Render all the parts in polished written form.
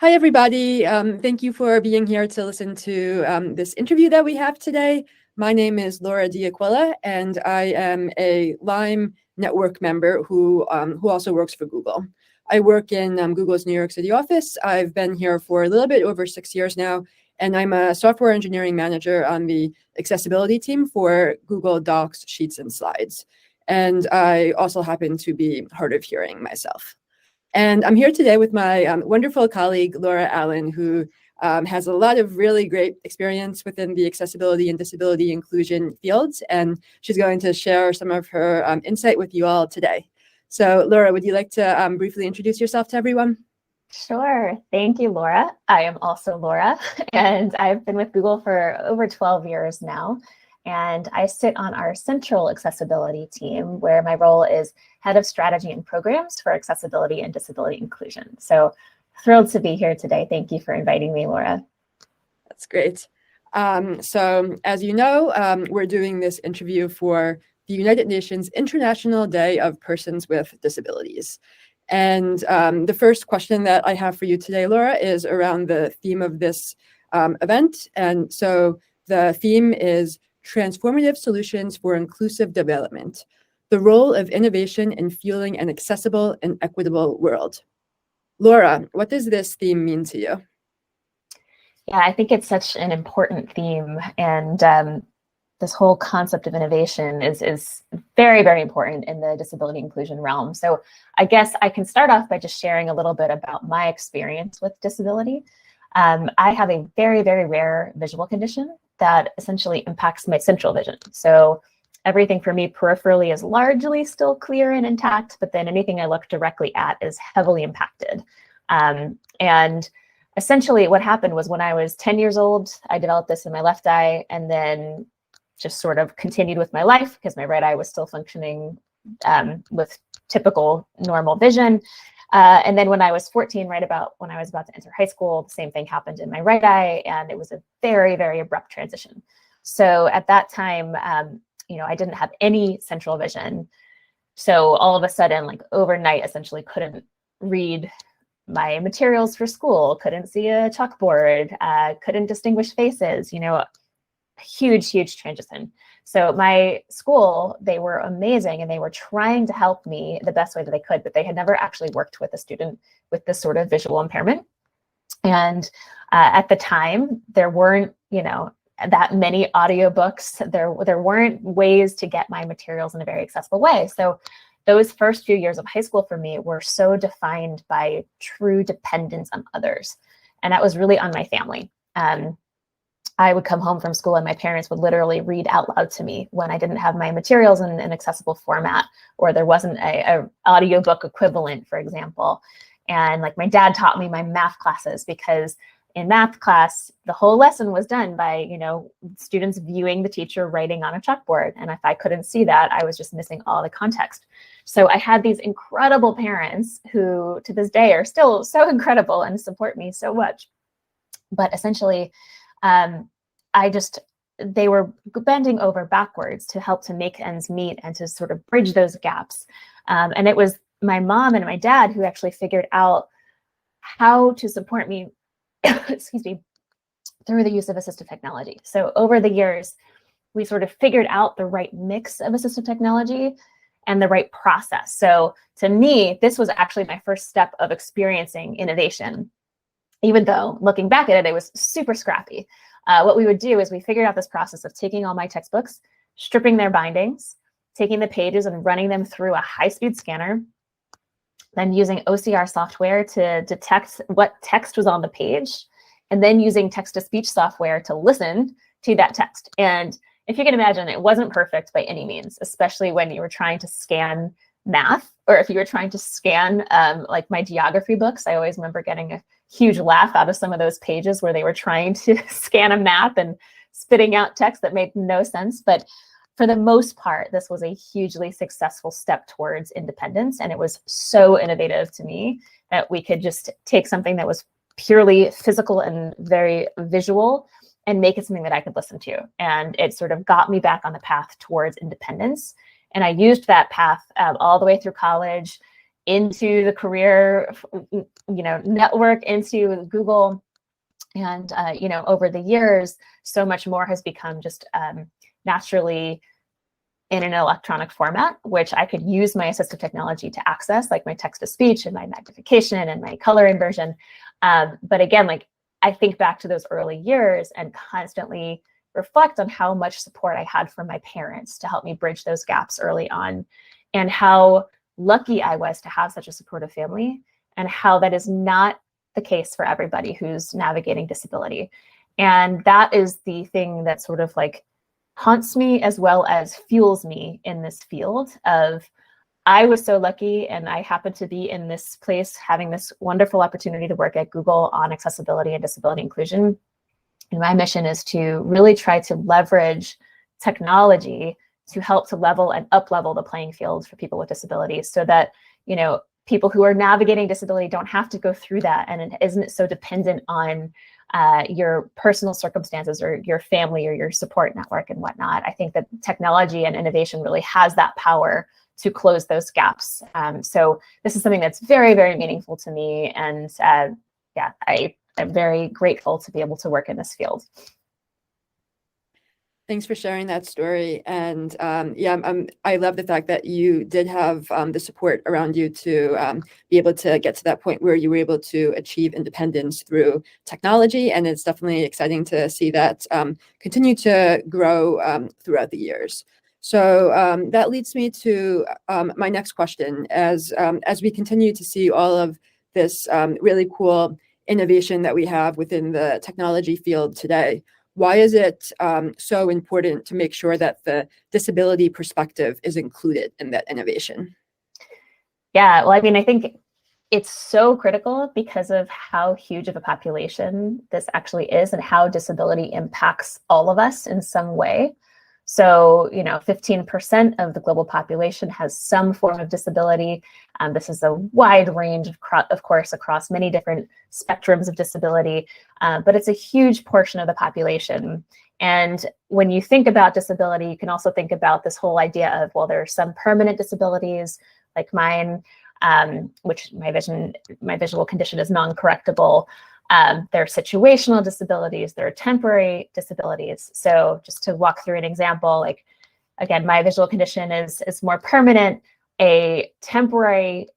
Hi, everybody. Thank you for being here to listen to this interview that we have today. My name is Laura Diaquila, and I am a Lime network member who also works for Google. I work in Google's New York City office. I've been here for a little bit over 6 years now, and I'm a software engineering manager on the accessibility team for Google Docs, Sheets, and Slides. And I also happen to be hard of hearing myself. And I'm here today with my wonderful colleague, Laura Allen, who has a lot of really great experience within the accessibility and disability inclusion fields. And she's going to share some of her insight with you all today. So Laura, would you like to briefly introduce yourself to everyone? Sure. Thank you, Laura. I am also Laura, and I've been with Google for over 12 years now. And I sit on our central accessibility team, where my role is head of strategy and programs for accessibility and disability inclusion. So thrilled to be here today. Thank you for inviting me, Laura. That's great. So as you know, we're doing this interview for the United Nations International Day of Persons with Disabilities. And the first question that I have for you today, Laura, is around the theme of this event. And so the theme is Transformative Solutions for Inclusive Development, the role of innovation in fueling an accessible and equitable world. Laura, what does this theme mean to you? Yeah, I think it's such an important theme, and this whole concept of innovation is very, very important in the disability inclusion realm. So I guess I can start off by just sharing a little bit about my experience with disability. I have a very, very rare visual condition that essentially impacts my central vision. So everything for me peripherally is largely still clear and intact, but then anything I look directly at is heavily impacted. And essentially what happened was when I was 10 years old, I developed this in my left eye, and then just sort of continued with my life because my right eye was still functioning with typical normal vision. And then when I was 14, right about when I was about to enter high school, the same thing happened in my right eye, and it was a very, very abrupt transition. So at that time, I didn't have any central vision. So all of a sudden, like overnight, essentially couldn't read my materials for school, couldn't see a chalkboard, couldn't distinguish faces, huge, huge transition. So my school, they were amazing, and they were trying to help me the best way that they could, but they had never actually worked with a student with this sort of visual impairment. And at the time, there weren't, that many audiobooks. There weren't ways to get my materials in a very accessible way. So those first few years of high school for me were so defined by true dependence on others. And that was really on my family. I would come home from school and my parents would literally read out loud to me when I didn't have my materials in an accessible format, or there wasn't a audiobook equivalent, for example. And like my dad taught me my math classes, because in math class, the whole lesson was done by, students viewing the teacher writing on a chalkboard. And if I couldn't see that, I was just missing all the context. So I had these incredible parents who to this day are still so incredible and support me so much. But essentially, they were bending over backwards to help to make ends meet and to sort of bridge those gaps. And it was my mom and my dad who actually figured out how to support me, excuse me, through the use of assistive technology. So over the years, we sort of figured out the right mix of assistive technology and the right process. So to me, this was actually my first step of experiencing innovation. Even though looking back at it, it was super scrappy. What we would do is we figured out this process of taking all my textbooks, stripping their bindings, taking the pages and running them through a high-speed scanner, then using OCR software to detect what text was on the page, and then using text-to-speech software to listen to that text. And if you can imagine, it wasn't perfect by any means, especially when you were trying to scan math, or if you were trying to scan like my geography books. I always remember getting a huge laugh out of some of those pages where they were trying to scan a map and spitting out text that made no sense. But for the most part, this was a hugely successful step towards independence. And it was so innovative to me that we could just take something that was purely physical and very visual and make it something that I could listen to. And it sort of got me back on the path towards independence. And I used that path all the way through college. into the career, network, into Google. And, over the years, so much more has become just naturally in an electronic format, which I could use my assistive technology to access, like my text-to-speech and my magnification and my color inversion. But again, like, I think back to those early years and constantly reflect on how much support I had from my parents to help me bridge those gaps early on, and how lucky I was to have such a supportive family, and how that is not the case for everybody who's navigating disability. And that is the thing that sort of like haunts me as well as fuels me in this field of, I was so lucky and I happened to be in this place having this wonderful opportunity to work at Google on accessibility and disability inclusion. And my mission is to really try to leverage technology to help to level and up-level the playing field for people with disabilities, so that, people who are navigating disability don't have to go through that, and it isn't so dependent on your personal circumstances or your family or your support network and whatnot. I think that technology and innovation really has that power to close those gaps. So this is something that's very, very meaningful to me. And I am very grateful to be able to work in this field. Thanks for sharing that story. And I love the fact that you did have the support around you to be able to get to that point where you were able to achieve independence through technology. And it's definitely exciting to see that continue to grow throughout the years. So that leads me to my next question. As we continue to see all of this really cool innovation that we have within the technology field today, why is it so important to make sure that the disability perspective is included in that innovation? Yeah, well, I mean, I think it's so critical because of how huge of a population this actually is and how disability impacts all of us in some way. So, 15% of the global population has some form of disability. This is a wide range, of course, across many different spectrums of disability, but it's a huge portion of the population. And when you think about disability, you can also think about this whole idea of, well, there are some permanent disabilities like mine, which my visual condition is non-correctable. There are situational disabilities, there are temporary disabilities. So just to walk through an example, like, again, my visual condition is more permanent. A temporary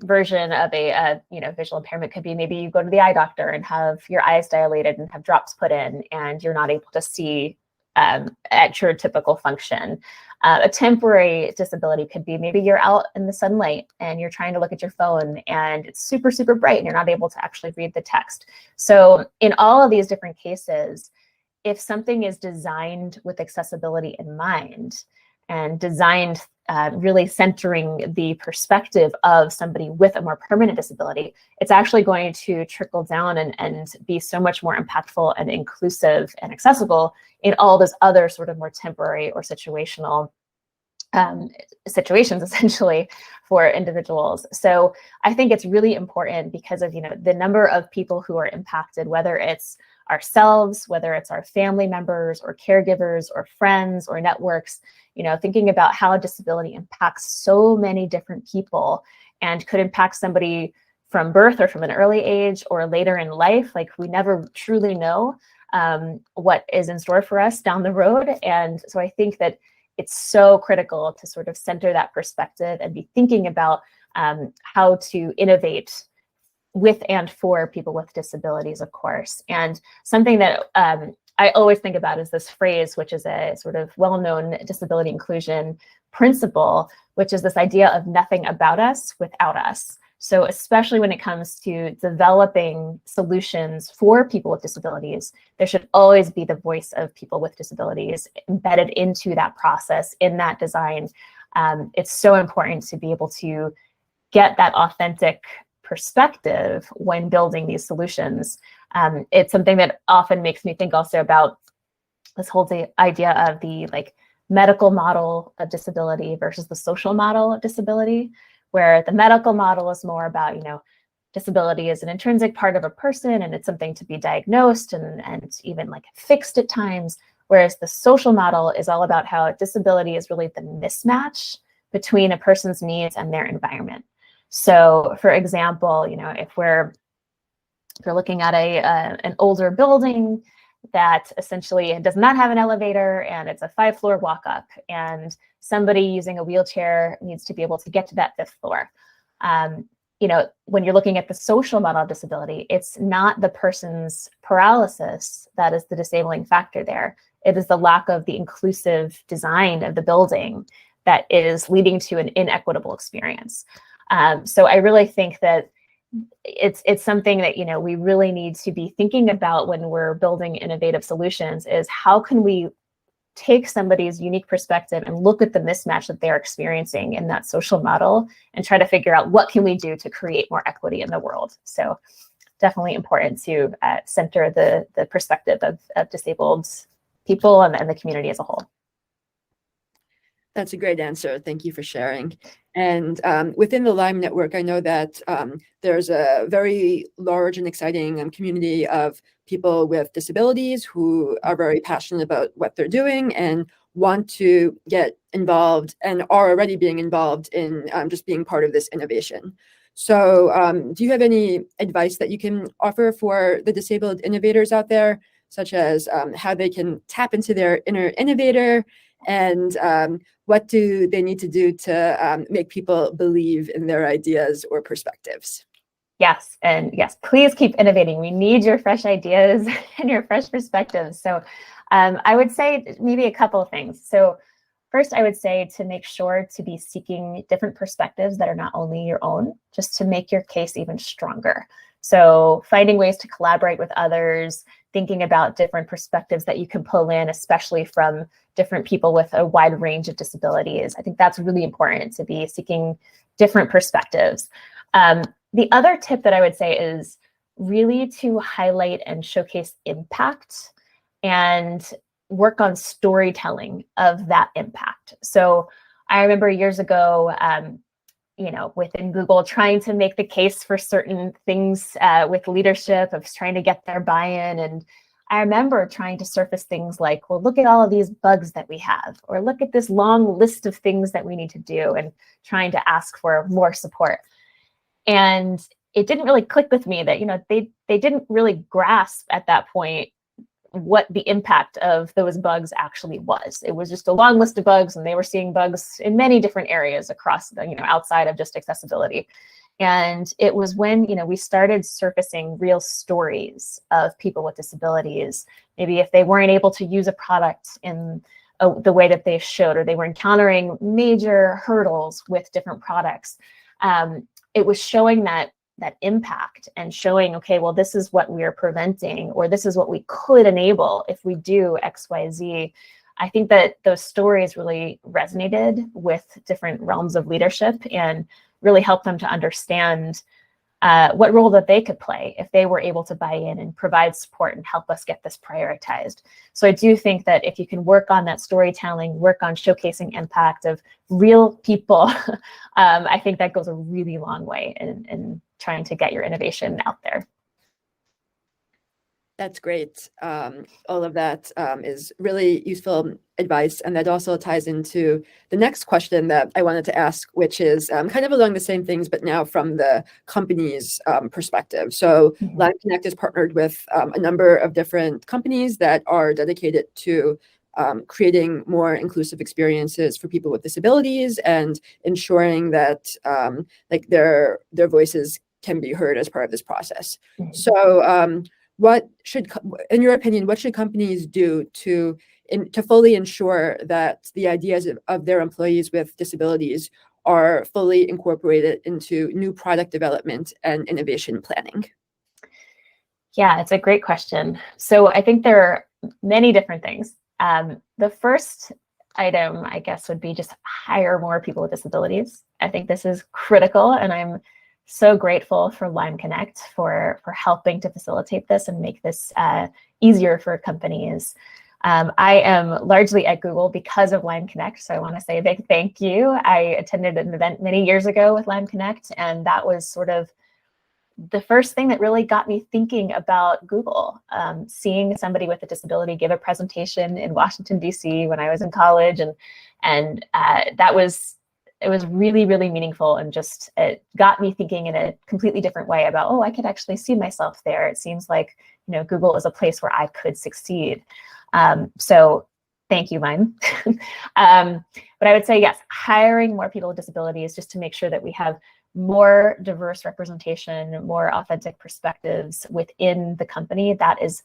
version of a visual impairment could be, maybe you go to the eye doctor and have your eyes dilated and have drops put in and you're not able to see at your typical function. A temporary disability could be, maybe you're out in the sunlight and you're trying to look at your phone and it's super, super bright and you're not able to actually read the text. So in all of these different cases, if something is designed with accessibility in mind and designed really centering the perspective of somebody with a more permanent disability, it's actually going to trickle down and be so much more impactful and inclusive and accessible in all those other sort of more temporary or situational situations, essentially, for individuals. So I think it's really important because of the number of people who are impacted, whether it's ourselves, whether it's our family members or caregivers or friends or networks, thinking about how disability impacts so many different people and could impact somebody from birth or from an early age or later in life. Like, we never truly know what is in store for us down the road. And so I think that it's so critical to sort of center that perspective and be thinking about how to innovate with and for people with disabilities, of course. And something that I always think about is this phrase, which is a sort of well-known disability inclusion principle, which is this idea of nothing about us without us. So especially when it comes to developing solutions for people with disabilities, there should always be the voice of people with disabilities embedded into that process, in that design. It's so important to be able to get that authentic perspective when building these solutions. It's something that often makes me think also about this whole idea of the medical model of disability versus the social model of disability, where the medical model is more about, disability is an intrinsic part of a person and it's something to be diagnosed and even fixed at times. Whereas the social model is all about how disability is really the mismatch between a person's needs and their environment. So for example, if we're looking at an older building that essentially does not have an elevator and it's a 5-floor walk up, and somebody using a wheelchair needs to be able to get to that 5th floor. When you're looking at the social model of disability, it's not the person's paralysis that is the disabling factor there. It is the lack of the inclusive design of the building that is leading to an inequitable experience. So I really think that it's something that we really need to be thinking about when we're building innovative solutions, is how can we take somebody's unique perspective and look at the mismatch that they're experiencing in that social model and try to figure out what can we do to create more equity in the world. So definitely important to center the perspective of disabled people and the community as a whole. That's a great answer. Thank you for sharing. And within the Lyme network, I know that there's a very large and exciting community of people with disabilities who are very passionate about what they're doing and want to get involved and are already being involved in just being part of this innovation. So do you have any advice that you can offer for the disabled innovators out there, such as how they can tap into their inner innovator, and what do they need to do to make people believe in their ideas or perspectives? Yes, and yes, please keep innovating. We need your fresh ideas and your fresh perspectives. So I would say maybe a couple of things. So first, I would say to make sure to be seeking different perspectives that are not only your own, just to make your case even stronger. So finding ways to collaborate with others, thinking about different perspectives that you can pull in, especially from different people with a wide range of disabilities. I think that's really important, to be seeking different perspectives. The other tip that I would say is really to highlight and showcase impact and work on storytelling of that impact. So I remember years ago, within Google, trying to make the case for certain things with leadership, of trying to get their buy-in. And I remember trying to surface things like, well, look at all of these bugs that we have, or look at this long list of things that we need to do, and trying to ask for more support. And it didn't really click with me that, they didn't really grasp at that point what the impact of those bugs actually was. It was just a long list of bugs, and they were seeing bugs in many different areas across the, outside of just accessibility. And it was when, we started surfacing real stories of people with disabilities. Maybe if they weren't able to use a product in the way that they should, or they were encountering major hurdles with different products, it was showing that impact and showing, okay, well, this is what we're preventing, or this is what we could enable if we do X, Y, Z. I think that those stories really resonated with different realms of leadership and really helped them to understand what role that they could play if they were able to buy in and provide support and help us get this prioritized. So I do think that if you can work on that storytelling, work on showcasing impact of real people, I think that goes a really long way in trying to get your innovation out there. That's great. All of that is really useful advice. And that also ties into the next question that I wanted to ask, which is kind of along the same things, but now from the company's perspective. So Lyme Connect is partnered with a number of different companies that are dedicated to creating more inclusive experiences for people with disabilities and ensuring that their voices can be heard as part of this process. So in your opinion, what should companies do to fully ensure that the ideas of their employees with disabilities are fully incorporated into new product development and innovation planning? Yeah, it's a great question. So I think there are many different things. The first item, I guess, would be just hire more people with disabilities. I think this is critical, and I'm so grateful for Lyme Connect for helping to facilitate this and make this easier for companies. I am largely at Google because of Lyme Connect, so I want to say a big thank you. I attended an event many years ago with Lyme Connect, and that was sort of the first thing that really got me thinking about Google. Seeing somebody with a disability give a presentation in Washington, D.C. when I was in college, and that was it was really, really meaningful, and just it got me thinking in a completely different way about, oh, I could actually see myself there. It seems like, you know, Google is a place where I could succeed. So thank you, Mime. But I would say, yes, hiring more people with disabilities just to make sure that we have more diverse representation, more authentic perspectives within the company, that is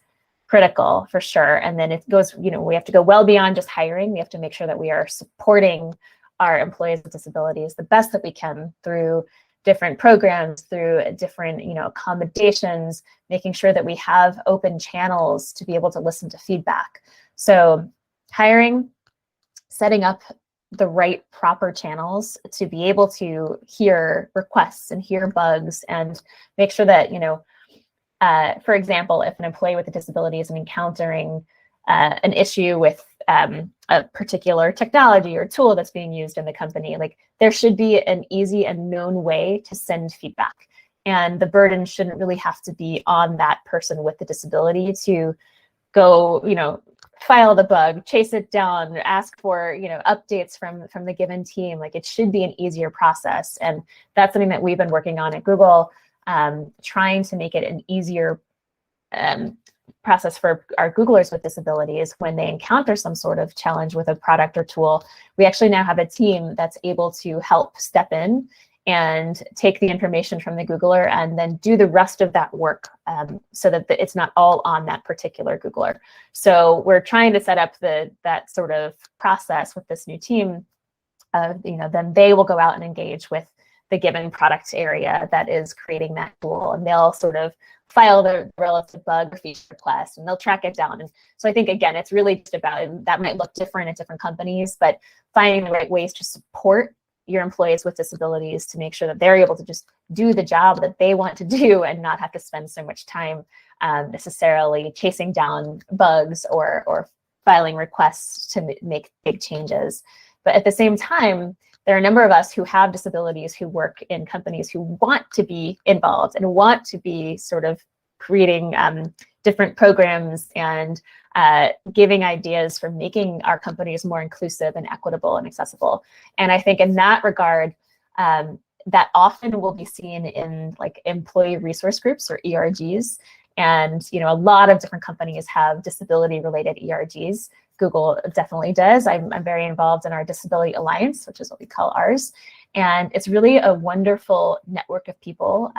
critical for sure. And then it goes, you know, we have to go well beyond just hiring. We have to make sure that we are supporting our employees with disabilities the best that we can through different programs, through different, you know, accommodations, making sure that we have open channels to be able to listen to feedback. So hiring, setting up the right proper channels to be able to hear requests and hear bugs, and make sure that, you know, for example, if an employee with a disability is encountering an issue with a particular technology or tool that's being used in the company, like there should be an easy and known way to send feedback. And the burden shouldn't really have to be on that person with the disability to go, you know, file the bug, chase it down, ask for, you know, updates from the given team. Like it should be an easier process. And that's something that we've been working on at Google, trying to make it an easier process for our Googlers with disabilities when they encounter some sort of challenge with a product or tool. We actually now have a team that's able to help step in and take the information from the Googler and then do the rest of that work, so that it's not all on that particular Googler. So we're trying to set up that sort of process with this new team. You know, then they will go out and engage with the given product area that is creating that tool, and they'll sort of file the relative bug or feature request, and they'll track it down. And so I think, again, it's really just about, and that might look different at different companies, but finding the right ways to support your employees with disabilities to make sure that they're able to just do the job that they want to do and not have to spend so much time necessarily chasing down bugs or filing requests to make big changes. But at the same time, there are a number of us who have disabilities who work in companies who want to be involved and want to be sort of creating different programs and giving ideas for making our companies more inclusive and equitable and accessible. And I think in that regard, that often will be seen in like employee resource groups or ERGs. And, you know, a lot of different companies have disability related ERGs. Google definitely does. I'm very involved in our Disability Alliance, which is what we call ours. And it's really a wonderful network of people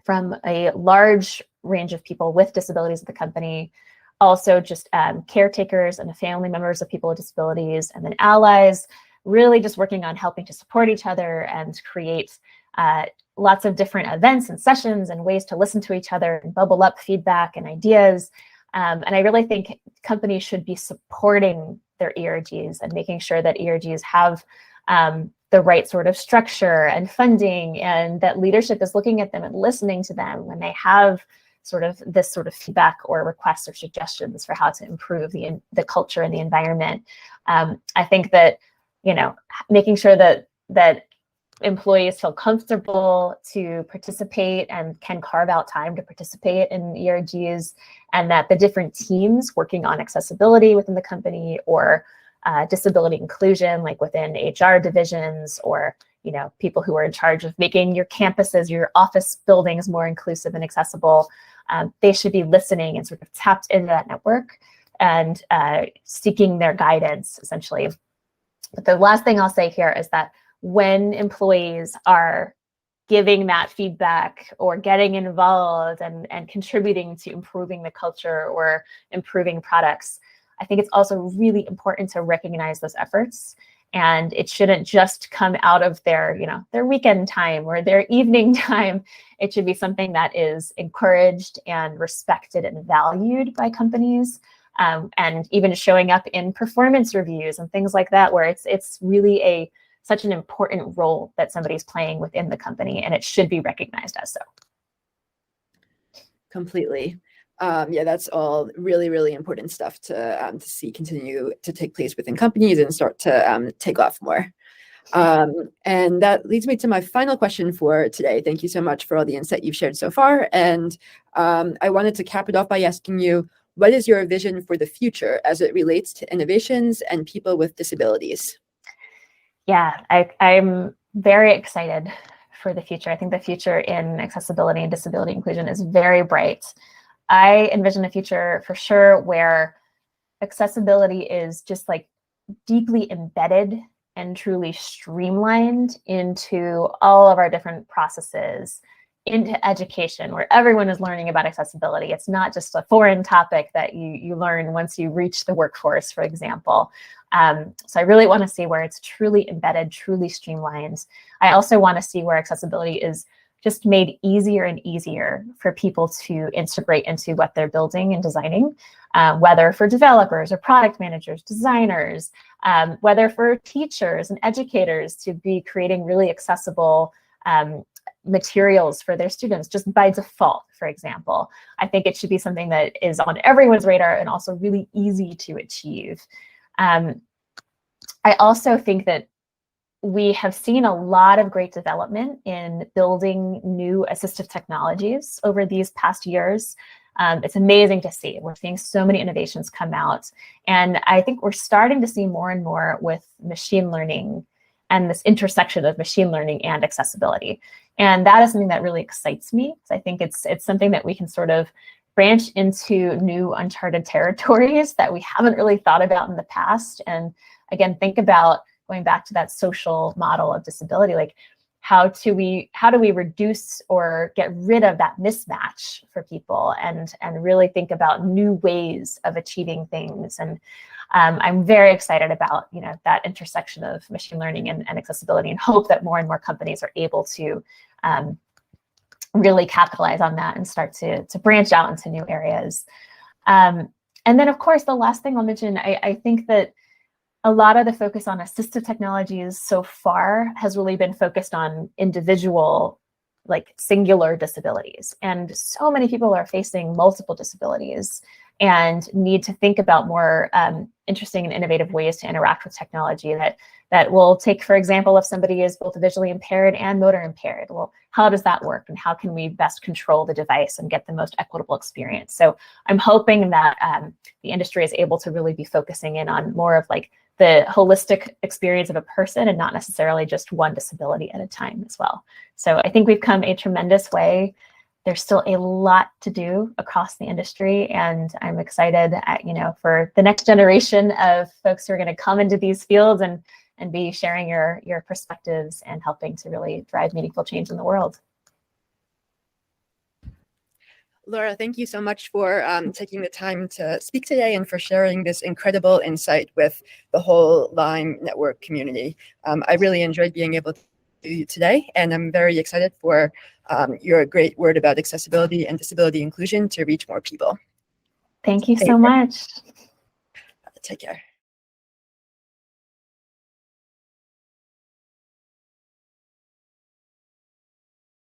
from a large range of people with disabilities at the company, also just caretakers and family members of people with disabilities, and then allies, really just working on helping to support each other and create lots of different events and sessions and ways to listen to each other and bubble up feedback and ideas. And I really think companies should be supporting their ERGs and making sure that ERGs have the right sort of structure and funding, and that leadership is looking at them and listening to them when they have sort of this sort of feedback or requests or suggestions for how to improve the culture and the environment. I think that, you know, making sure that employees feel comfortable to participate and can carve out time to participate in ERGs, and that the different teams working on accessibility within the company or disability inclusion, like within HR divisions, or, you know, people who are in charge of making your campuses, your office buildings more inclusive and accessible, they should be listening and sort of tapped into that network and seeking their guidance, essentially. But the last thing I'll say here is that when employees are giving that feedback or getting involved and contributing to improving the culture or improving products, I think it's also really important to recognize those efforts. And it shouldn't just come out of their, you know, their weekend time or their evening time. It should be something that is encouraged and respected and valued by companies. And even showing up in performance reviews and things like that, where it's really such an important role that somebody's playing within the company, and it should be recognized as so. Completely. Yeah, that's all really, really important stuff to see continue to take place within companies and start to take off more. And that leads me to my final question for today. Thank you so much for all the insight you've shared so far. And I wanted to cap it off by asking you, what is your vision for the future as it relates to innovations and people with disabilities? Yeah, I'm very excited for the future. I think the future in accessibility and disability inclusion is very bright. I envision a future for sure where accessibility is just like deeply embedded and truly streamlined into all of our different processes, into education, where everyone is learning about accessibility. It's not just a foreign topic that you learn once you reach the workforce, for example. So I really want to see where it's truly embedded, truly streamlined. I also want to see where accessibility is just made easier and easier for people to integrate into what they're building and designing, whether for developers or product managers, designers, whether for teachers and educators to be creating really accessible materials for their students just by default, for example. I think it should be something that is on everyone's radar and also really easy to achieve. I also think that we have seen a lot of great development in building new assistive technologies over these past years. It's amazing to see. We're seeing so many innovations come out. And I think we're starting to see more and more with machine learning and this intersection of machine learning and accessibility. And that is something that really excites me. So I think it's something that we can sort of branch into new uncharted territories that we haven't really thought about in the past. And again, think about going back to that social model of disability, like how do we reduce or get rid of that mismatch for people and really think about new ways of achieving things. And I'm very excited about that intersection of machine learning and accessibility, and hope that more and more companies are able to really capitalize on that and start to branch out into new areas. And then, of course, the last thing I'll mention, I think that a lot of the focus on assistive technologies so far has really been focused on individual, like singular disabilities. And so many people are facing multiple disabilities and need to think about more interesting and innovative ways to interact with technology that will take, for example, if somebody is both visually impaired and motor impaired, well, how does that work? And how can we best control the device and get the most equitable experience? So I'm hoping that the industry is able to really be focusing in on more of like the holistic experience of a person and not necessarily just one disability at a time as well. So I think we've come a tremendous way. There's still a lot to do across the industry, and I'm excited for the next generation of folks who are going to come into these fields and be sharing your perspectives and helping to really drive meaningful change in the world. Laura, thank you so much for taking the time to speak today and for sharing this incredible insight with the whole Lyme network community. I really enjoyed being able to do you today, and I'm very excited for your great word about accessibility and disability inclusion to reach more people. Thank you so much. Take care.